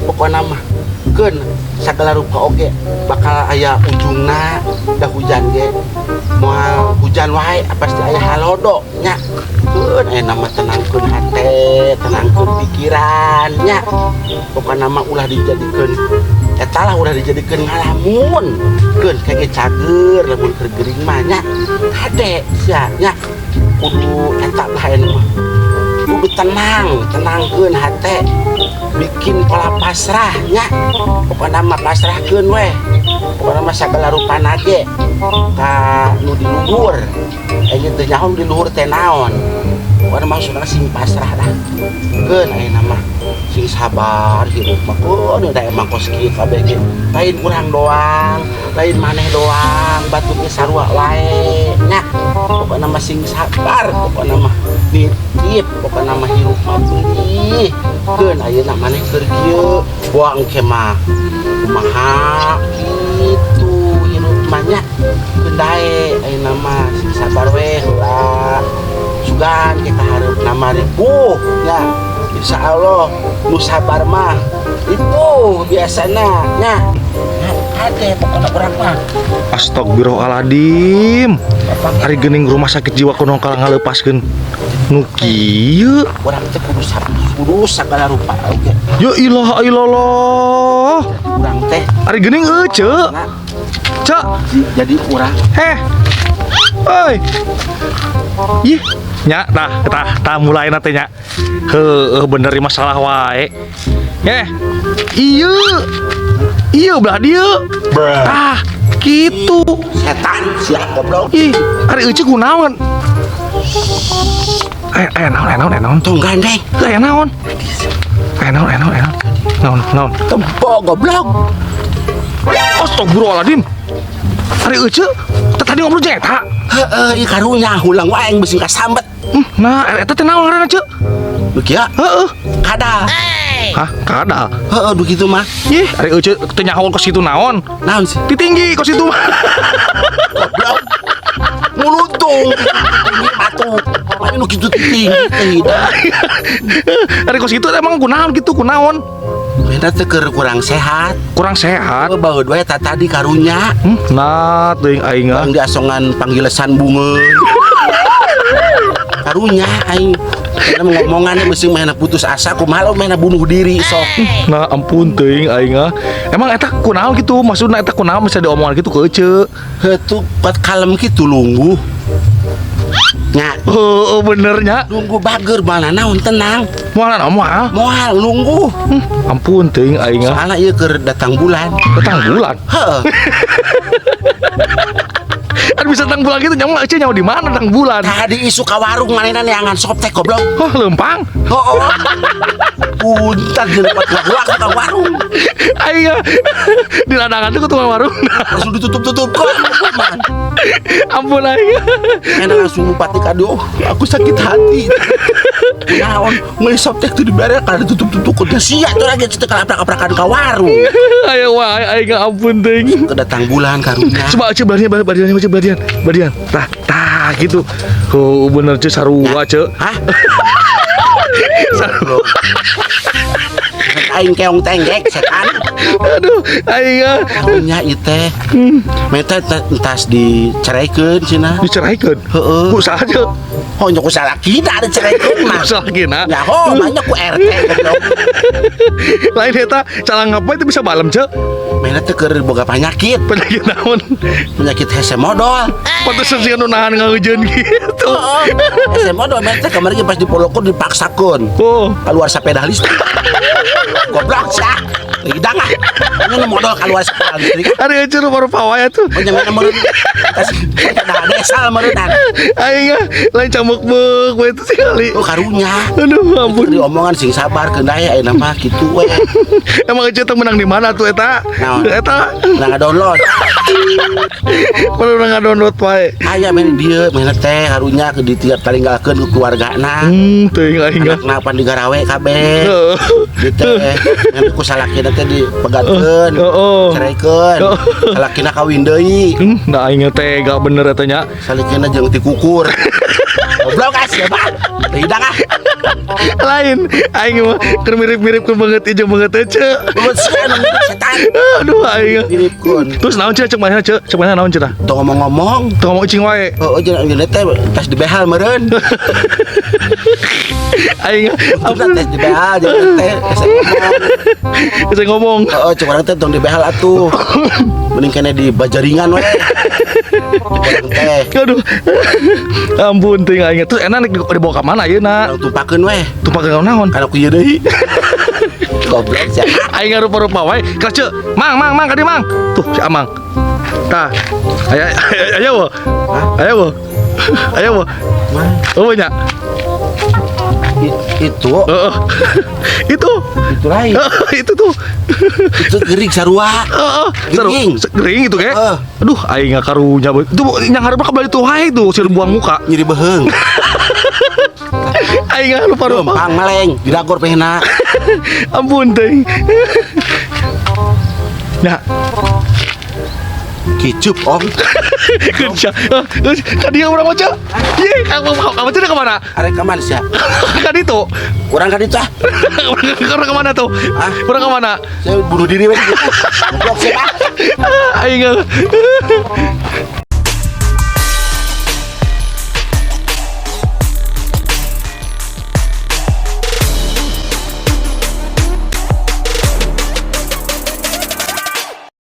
Pokoknya mah keun sagala rupa oge bakal aya ujungna da hujan ge moal hujan wae pasti aya halodo nya keun aya nama tenangkeun hate tenangkeun pikiran nya pokoknya mah ulah dijadikeun eta lah ulah dijadikeun ngalamun keun kage cager lamun keur geuring mah nya hade sia nya kudu eta lah anu mah kudu tenangkeun hate bikin pola pasrahnya pokoknya mah pasrahkeun weh pokoknya mah sagala rupana ge ka nu di luhur aya teh nyaho di luhur teh naon pokoknya mah sudah sing pasrah dah keun ayeuna mah sing sabar hirup mah keun da emang kos kieu kabeh ge lain urang doang lain maneh doang batu ge sarua wae nya pokoknya mah sing sabar pokoknya mah nitip pokoknya mah hirup mah beulih keun ayeuna maneh keur kieu boa engke mah kumaha kitu hirup mah nya keun dae ayeuna mah sing sabar we heula sugan kita hareupna mah ripuh nya insyaallah nu sabar mah ripuh biasana nya ade pokoknya urang mah Astagfirullahaladzim hari geuning rumah sakit jiwa kuno kala ngaleupaskeun nu kieu urang teh kudu sagala rupa oge ya ilaha illallah urang teh hari geuning ceu cak jadi urang oi ih nya tah mulai na teh nya heueuh bener masalah wae iya belah dieu gitu setan siap goblok ih ari euceuk kunaon naon tong gandeng naon tempo goblok astagfirullahaladzim ari euceuk tadi ngobrol jeta heeh ieu karunya hulang wae beusi kasambet nah eta teh naon ngaranna ceuk begitu heeh kadal hah kadal heeh begitu mah ih ari euceuk teu nyaho kos kitu naon sih titinggi kos itu mah goblok nguluntung ini batu mana nu kitu tinggi ari kos kitu emang kunaon gitu kunaon beda teh kurang sehat baheud wae tadi karunya nah teuing aing bang diasongan panggilesan bunga karunya aing ngomongannya mesti mainna putus asa kumaha lo mainna bunuh diri sok nah ampun teuing aing emang eta kunaon gitu maksudna eta kunaon bisa diomongan gitu ke euceuk heuh pat kalem kitu lungguh nya bener nya lungguh bager bala naon tenang moal lungguh ampun teuing aing soalna ieu keur datang bulan heeh kan bisa datang bulan gitu nyawa aja nyawa di mana datang bulan tadi isu ka warung manehna neangan sop teh goblok lempang punten leupat ka warung aing di ladangan tuh tukang warung langsung ditutup kok ampun aing enak langsung mupati kado aku sakit hati naon meuli sop teh teu dibere kada tutup-tutup teh sia tuh lagi teu kalaprak-kaprakan ka warung ayo wae aing ampun teuing kedatang bulan karunya coba badian tah gitu bener ce sarua ce hah sarua aing keong tenggek setan aduh aing karunya ieu teh meta entas diceraikeun cenah diceraikeun heeh ku saha oh nya ku salakina diceraikeun mah salakina ya banyak ku RT goblok lain eta calang ngapain itu bisa balem ce mainnya teh keur boga penyakit naon penyakit hese modal pantesan sih anu nahan ngeujeun gitu hese modal mainnya teh kemarin pas dipolokeun dipaksakeun keluar sepeda listrik goblok sia Lidang ah. Ini modal keluar sekolah gitu kan. Ada aja rupa-rupa wae tuh. Penyemen meureun. Tas ada desal meureun. Aing lain camuk-bek we itu sekali. Oh karunya. Aduh ampun. Diomongan sing sabar keun aya aya mah kitu we. Emang aja teh menang di mana tuh eta? Naon? Eta Nah download. perlu ngadownload wae. Aya men dieu men teh karunya ke ditiap talinggalkeun ku keluargana. Teuing aing. Anakna pan digarawe kabeh. Heeh. Di teh ngan ku salakina teh dipegatkeun. Heeh. Cerekeun. Salakina kawin deui. Nah aing teh gak bener eta nya. Salikina jeung ti kukur. Goblok ya, Bang. Tidak ah. Lain aing mah keur mirip-mirip ku banget ieu banget teh ce. Lu setan. Aduh aing. Miripkeun. Terus naon ce cek mana ce? Cek mana naon cenah? Tong ngomong-ngomong. Teu ngomong cing wae. Oh, jeung teh tas dibehal meureun. Aing Ampun tes dibehal jeung teh bisa ngomong. oh, cek urang teh tong dibehal atuh. Mending kene di bajaringan we. Urang teh. Aduh. Ampun teuing aing. Terus enak dibawa ka mana ayeuna? Urang tumpakeun we. Tumpah ke naon? Kana ku ieu deui. Goblok sia. Aing rupa-rupa wae. Kelas ce. Mang ka dieu mang. Tuh si Amang. Tah. Aya wo. Aya wo. Oh nya. Itu Itu lain. itu tuh. Itu gering sarua. Gering. Gering itu kayak. Aduh, aing karunya. Itu yang harap kembali tuh hai tuh sir buang muka. Nyeri beheung. Aing lupa-lupa. Pang meleng diragor pehna. Ampun teh. Nah, Kicup om. kerja. Kan dia orang macam. Ye, kamu teh ke mana? Arek ka mana sia? Kan itu. Urang ka ditu ah. Orang ke mana tuh? Hah? Orang ke mana? Saya bunuh diri we. Goblok sia. Aing